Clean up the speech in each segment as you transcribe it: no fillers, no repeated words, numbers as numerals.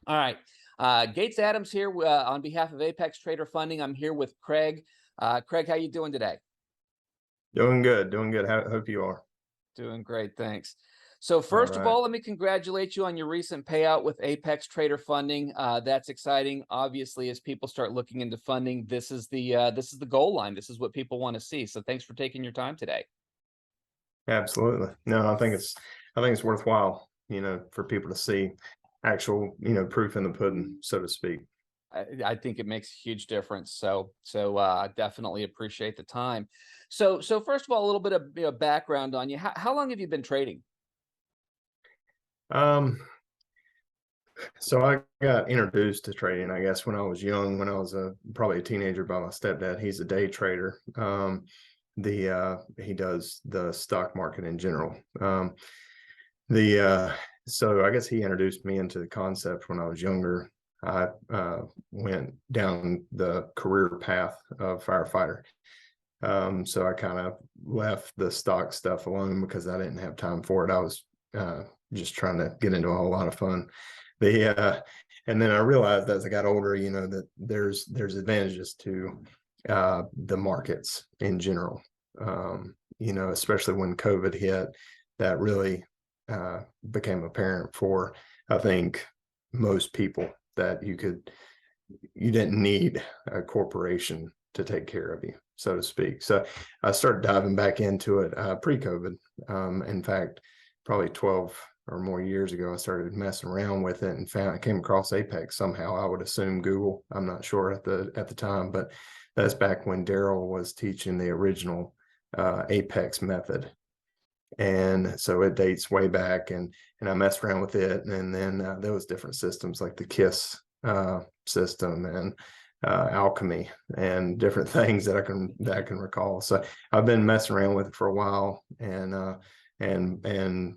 All right. Gates Adams here on behalf of Apex Trader Funding. I'm here with Craig. Craig, how you doing today? Doing good, doing good. Hope you are. Doing great, thanks. So All first of right. all, let me congratulate you on your recent payout with Apex Trader Funding. That's exciting. Obviously, as people start looking into funding, this is the goal line. This is what people want to see. So thanks for taking your time today. Absolutely. No, I think it's worthwhile, for people to see actual, proof in the pudding, so to speak. I think it makes a huge difference. So definitely appreciate the time. So first of all, a little bit of background on you. How long have you been trading? Um, so I got introduced to trading, I guess, when I was young, when I was probably a teenager by my stepdad. He's a day trader. He does the stock market in general. The so I guess he introduced me into the concept when I was younger. I went down the career path of firefighter. So I kind of left the stock stuff alone because I didn't have time for it. I was just trying to get into a whole lot of fun. The and then I realized as I got older, that there's advantages to the markets in general. Especially when COVID hit, that really became apparent for, I think, most people, that you didn't need a corporation to take care of you, so to speak. So I started diving back into it pre-COVID. In fact, probably 12 or more years ago, I started messing around with it and I came across Apex somehow. I would assume Google. I'm not sure at the time, but that's back when Daryl was teaching the original Apex method. And so it dates way back, and I messed around with it, and then there was different systems like the KISS system and alchemy and different things that I can recall. So I've been messing around with it for a while, and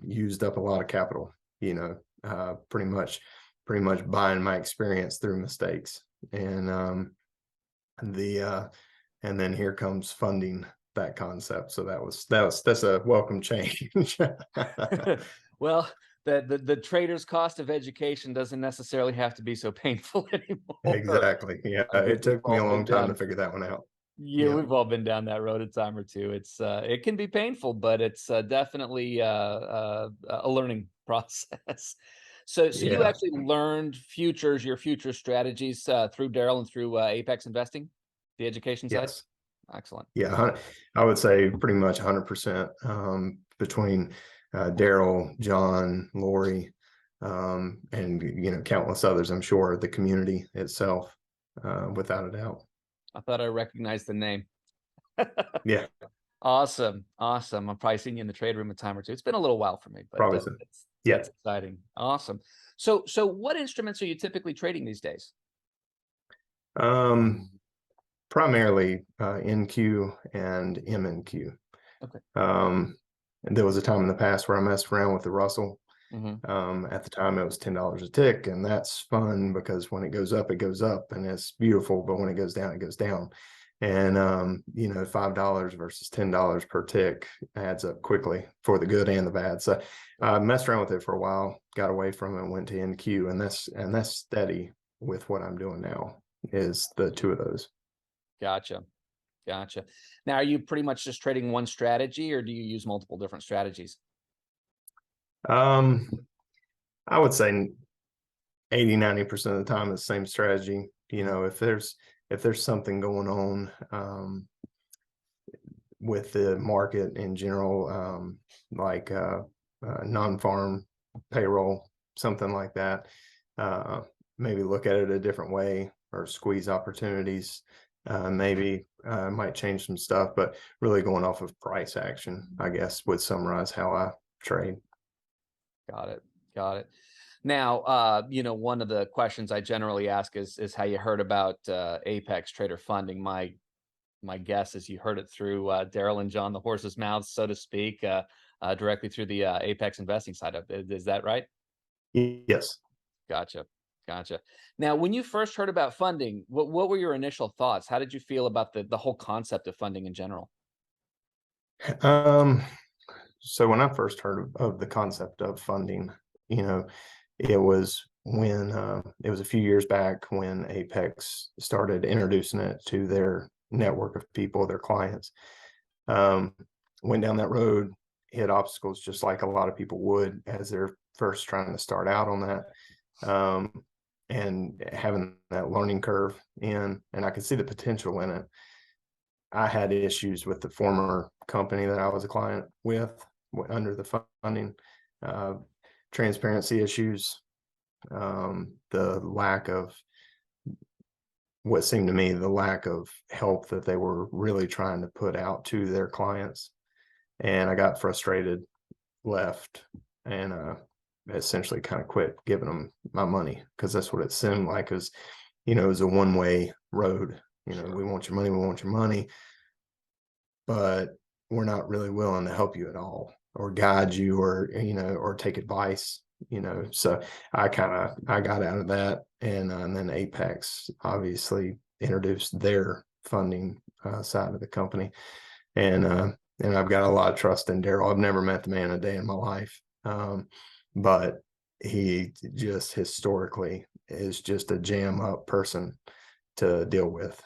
used up a lot of capital, pretty much buying my experience through mistakes. And then here comes funding that concept. So that's a welcome change. Well, the trader's cost of education doesn't necessarily have to be so painful anymore. Exactly. Yeah, I think it we've took me all a been long time to down. figure that one out. Yeah, Yeah. we've all been down that road a time or two. It can be painful, but it's definitely a learning process. So you Yeah. actually learned your future strategies through Daryl and through Apex Investing, the education side. Yes. Excellent. Yeah. I would say pretty much 100% between Daryl, John, Lori, and countless others. I'm sure the community itself, without a doubt. I thought I recognized the name. Yeah. Awesome, awesome. I've probably seen you in the trade room a time or two. It's been a little while for me, but Probably so. Yeah. that's exciting. Awesome. So what instruments are you typically trading these days? Um, Primarily NQ and MNQ. Okay. And there was a time in the past where I messed around with the Russell. Hmm. At the time, it was $10 a tick, and that's fun because when it goes up, and it's beautiful. But when it goes down, it goes down. And $5 versus $10 per tick adds up quickly for the good and the bad. So I messed around with it for a while, got away from it, went to NQ, and that's steady with what I'm doing now. Is the two of those. Gotcha. Gotcha. Now, are you pretty much just trading one strategy, or do you use multiple different strategies? Um, I would say 80-90% of the time it's the same strategy. If there's something going on with the market in general, like non-farm payroll, something like that, maybe look at it a different way or squeeze opportunities. Maybe might change some stuff, but really going off of price action, I guess, would summarize how I trade. Got it. Got it. Now, one of the questions I generally ask is how you heard about Apex Trader Funding. My guess is you heard it through Daryl and John, the horse's mouths, so to speak, directly through the Apex investing side of it. Is that right? Yes. Gotcha. Gotcha. Now, when you first heard about funding, what were your initial thoughts? How did you feel about the whole concept of funding in general? Um, so when I first heard of the concept of funding, you know, it was when it was a few years back when Apex started introducing it to their network of people, their clients. Um, Went down that road, hit obstacles just like a lot of people would as they're first trying to start out on that. And having that learning curve and I could see the potential in it. I had issues with the former company that I was a client with under the funding, uh, transparency issues, the lack of what seemed to me the lack of help that they were really trying to put out to their clients. And I got frustrated, left, and essentially kind of quit giving them my money because that's what it seemed like. It was, it was a one-way road. Sure. We want your money, we want your money, but we're not really willing to help you at all or guide you or take advice. So I got out of that, and then Apex obviously introduced their funding side of the company, and I've got a lot of trust in Daryl. I've never met the man a day in my life, but he just historically is just a jam up person to deal with.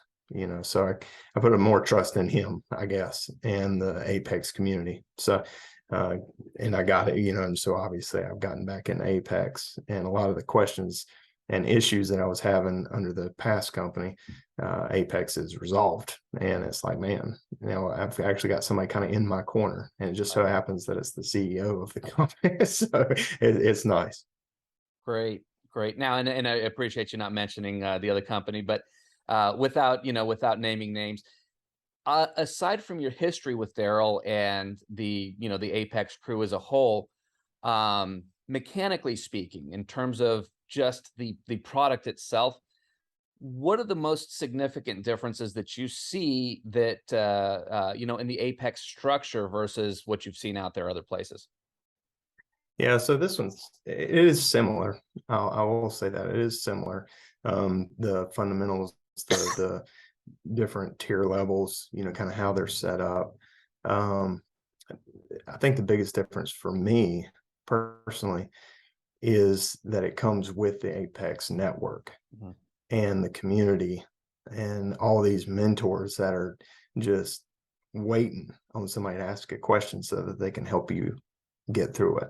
So I put a more trust in him, I guess, and the Apex community. So and I got it, and so obviously I've gotten back in Apex, and a lot of the questions and issues that I was having under the past company, Apex is resolved. And it's like, man, I've actually got somebody kind of in my corner, and it just so happens that it's the CEO of the company. So it's nice. Great, great. Now, and I appreciate you not mentioning the other company, but without naming names, aside from your history with Daryl and the Apex crew as a whole, mechanically speaking, in terms of just the product itself, what are the most significant differences that you see that in the Apex structure versus what you've seen out there other places? Yeah, so it is similar. I will say that it is similar. The fundamentals, the different tier levels, kind of how they're set up. Um, I think the biggest difference for me personally is that it comes with the Apex network Mhm. and the community and all these mentors that are just waiting on somebody to ask a question so that they can help you get through it.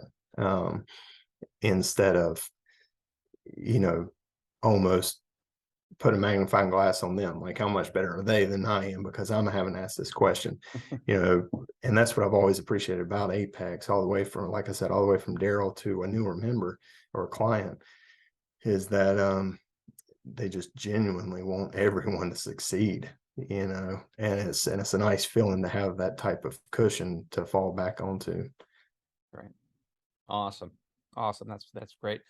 Instead of, you know, almost put a magnifying glass on them, like how much better are they than I am because I'm having asked this question, and that's what I've always appreciated about Apex, all the way from, like I said, all the way from Daryl to a newer member or a client, is that they just genuinely want everyone to succeed, and it's a nice feeling to have that type of cushion to fall back onto. Right. Awesome. Awesome. That's great.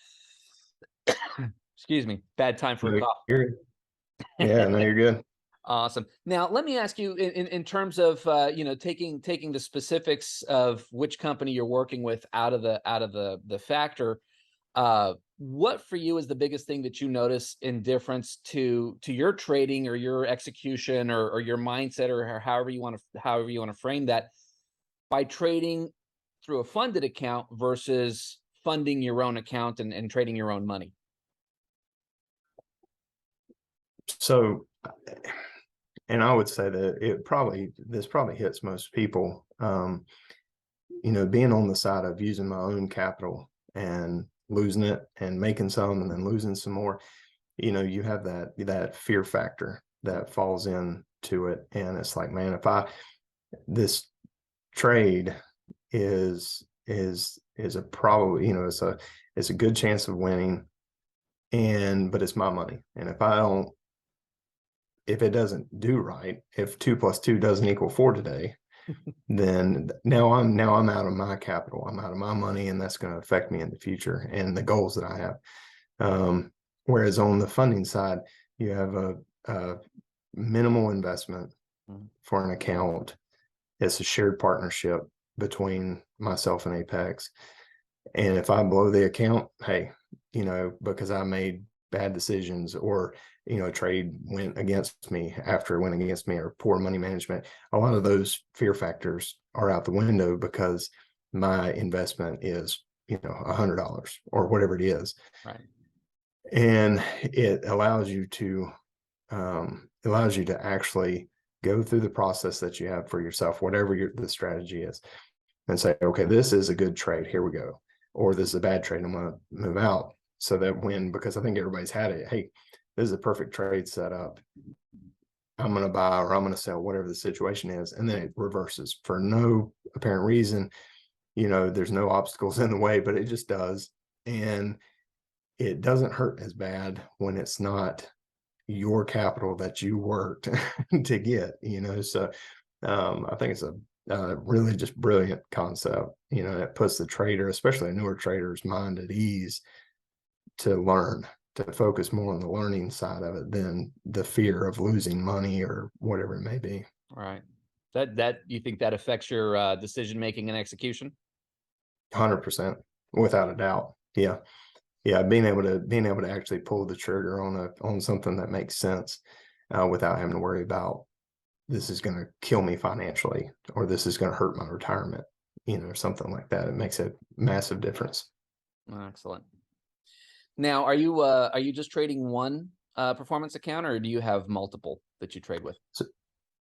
Excuse me. Bad time for a No, cough. you're, yeah, no, you're good. Awesome. Now, let me ask you in terms of taking the specifics of which company you're working with out of the factor. What for you is the biggest thing that you notice in difference to your trading or your execution or your mindset or however you want to frame that by trading through a funded account versus funding your own account and trading your own money? So, and I would say that this probably hits most people. Being on the side of using my own capital and losing it and making some and then losing some more, you have that fear factor that falls into it. And it's like, man, if this trade is a probably, it's a good chance of winning, but it's my money. And if it doesn't do right, if 2 + 2 doesn't equal 4 today, then now I'm out of my capital. I'm out of my money, and that's going to affect me in the future and the goals that I have. Whereas on the funding side, you have a minimal investment Mhm. for an account. It's a shared partnership between myself and Apex. And if I blow the account, hey, because I made bad decisions, or, trade went against me after it went against me, or poor money management, a lot of those fear factors are out the window because my investment is, $100 or whatever it is. Right. and it allows you to actually go through the process that you have for yourself, whatever the strategy is, and say, okay, this is a good trade, here we go, or this is a bad trade, I'm going to move out. So that because I think everybody's had it, hey, this is a perfect trade setup, I'm going to buy or I'm going to sell, whatever the situation is, and then it reverses for no apparent reason. There's no obstacles in the way, but it just does. And it doesn't hurt as bad when it's not your capital that you worked to get, so I think it's a really just brilliant concept. It puts the trader, especially a newer trader's mind at ease to learn, to focus more on the learning side of it than the fear of losing money or whatever it may be. All right. That you think that affects your decision making and execution? 100%, without a doubt. Yeah. Yeah, being able to actually pull the trigger on something that makes sense, without having to worry about, this is going to kill me financially, or this is going to hurt my retirement, or something like that. It makes a massive difference. Excellent. Now, are you just trading one performance account, or do you have multiple that you trade with? So,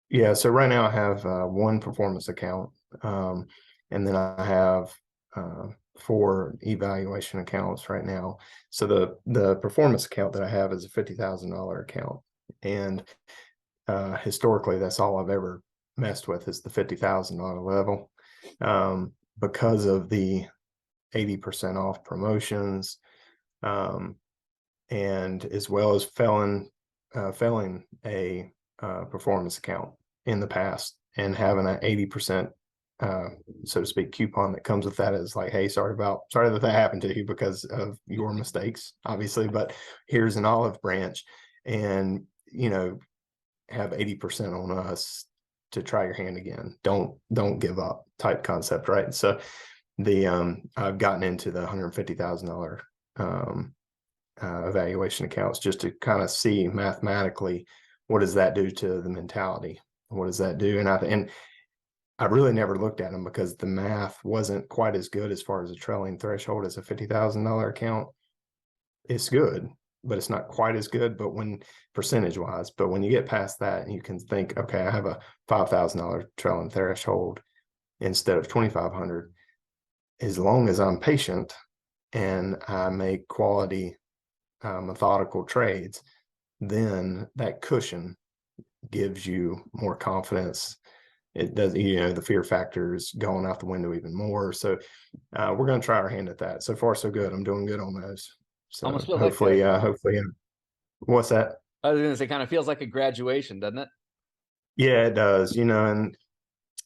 yeah, so right now I have one performance account, and then I have 4 evaluation accounts right now. So the performance account that I have is a $50,000 account, and historically that's all I've ever messed with is the $50,000 level, because of the 80% off promotions, um, and as well as failing a performance account in the past and having an 80%, so to speak, coupon that comes with that is like, hey, sorry that happened to you because of your mistakes, obviously, but here's an olive branch, and have 80% on us to try your hand again. Don't give up type concept, right? So I've gotten into the $150,000 evaluation accounts just to kind of see mathematically, what does that do to the mentality? What does that do? And I really never looked at them because the math wasn't quite as good as far as a trailing threshold as a $50,000 account. It's good, but it's not quite as good, but when percentage wise, but when you get past that, you can think, okay, I have a $5,000 trailing threshold instead of 2,500. As long as I'm patient and I make quality, methodical trades, then that cushion gives you more confidence. It does, the fear factor is going out the window even more. So we're going to try our hand at that. So far, so good. I'm doing good on those. So Almost feels like hopefully, what's that? I was going to say, kind of feels like a graduation, doesn't it? Yeah, it does. And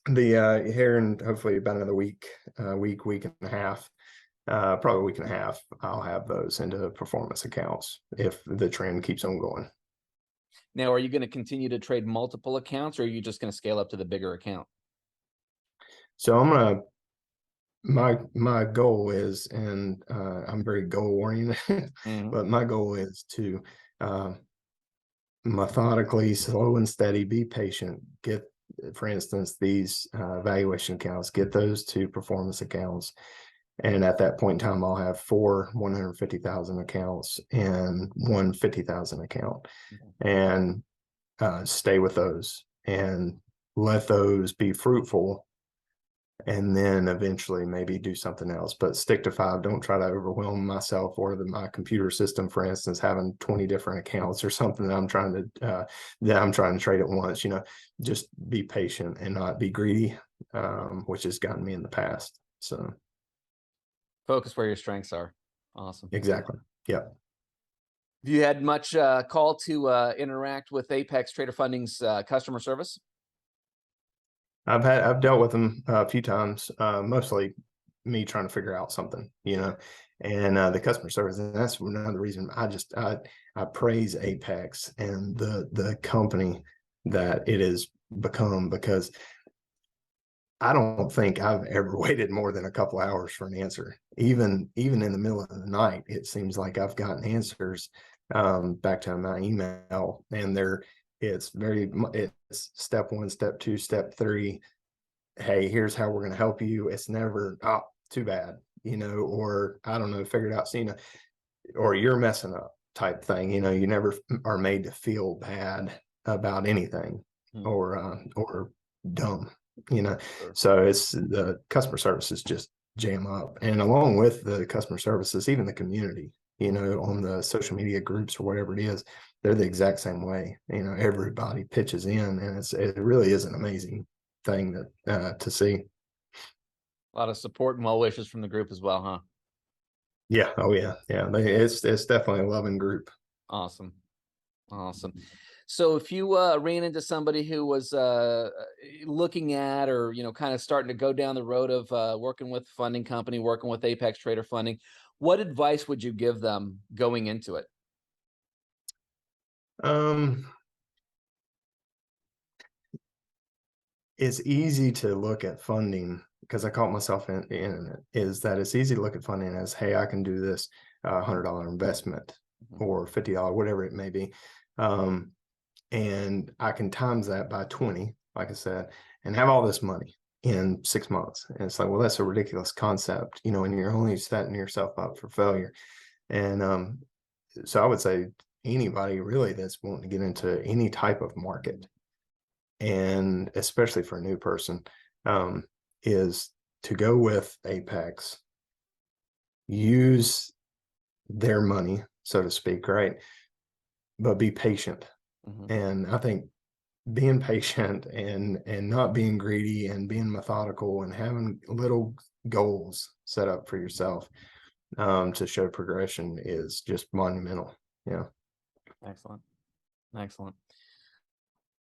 the here in hopefully about another week and a half, probably a week and a half, I'll have those into performance accounts if the trend keeps on going. Now, are you going to continue to trade multiple accounts, or are you just going to scale up to the bigger account? So my goal is, and I'm very goal oriented, Mhm. but my goal is to methodically, slow and steady, be patient, get, for instance, these valuation accounts, get those to performance accounts. And at that point in time, I'll have 4 150,000 accounts and one 50,000 account, and stay with those and let those be fruitful, and then eventually maybe do something else, but stick to 5. Don't try to overwhelm myself or my computer system, for instance, having 20 different accounts or something that I'm trying to trade at once. Just be patient and not be greedy, which has gotten me in the past. So Focus where your strengths are. Awesome. exactly. Yeah. Have you had much call to interact with Apex Trader Funding's customer service? I've dealt with them a few times, mostly me trying to figure out something, and the customer service. And that's another reason I praise Apex and the company that it has become, because I don't think I've ever waited more than a couple hours for an answer. Even in the middle of the night, it seems like I've gotten answers back to my email, and it's step 1, step 2, step 3. Hey, here's how we're going to help you. It's never, too bad, or I don't know, figure it out, Cena, or you're messing up type thing. You never are made to feel bad about anything Hmm. or dumb, you know. Sure. So it's the customer services just jam up, and along with the customer services, even the community, on the social media groups or whatever it is, they're the exact same way. Everybody pitches in, and it really is an amazing thing to see. A lot of support and well wishes from the group as well, huh? Yeah. Oh yeah. Yeah. It's definitely a loving group. Awesome. Awesome. So if you ran into somebody who was looking at, or kind of starting to go down the road of working with funding company, working with Apex Trader Funding, what advice would you give them going into it? Um, it's easy to look at funding, because I caught myself in it, is that it's easy to look at funding as, hey, I can do this $100 investment Mhm. or $50, whatever it may be. And I can times that by 20, like I said, and have all this money in 6 months. And it's like, well, that's a ridiculous concept, and you're only setting yourself up for failure. And so I would say anybody really that's wanting to get into any type of market, and especially for a new person, um, is to go with Apex, use their money, so to speak, right? But be patient. Mhm. And I think being patient and not being greedy and being methodical and having little goals set up for yourself, to show progression is just monumental. Yeah. Excellent. Excellent.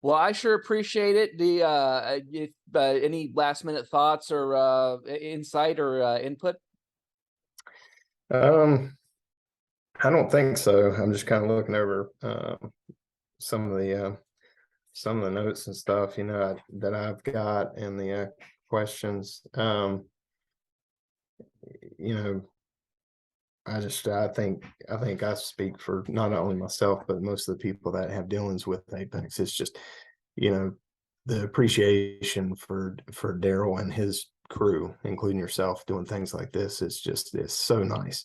Well, I sure appreciate it. If any last minute thoughts or insight or input? Um, I don't think so. I'm just kind of looking over some of the uh, some of the notes and stuff, that I've got, and the questions. You know, I think I speak for not only myself, but most of the people that have dealings with Apex. It's just, you know, the appreciation for Daryl and his crew, including yourself, doing things like this is so nice.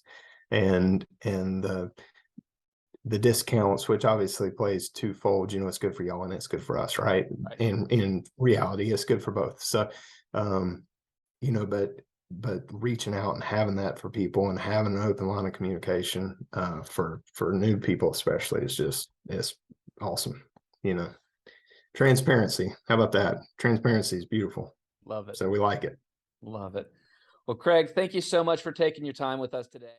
And the discounts, which obviously plays twofold, it's good for y'all and it's good for us, right? Right. In reality, it's good for both. So, um, but reaching out and having that for people and having an open line of communication, for new people especially, is awesome. You know, transparency. How about that? Transparency is beautiful. Love it. So we like it. Love it. Well, Craig, thank you so much for taking your time with us today.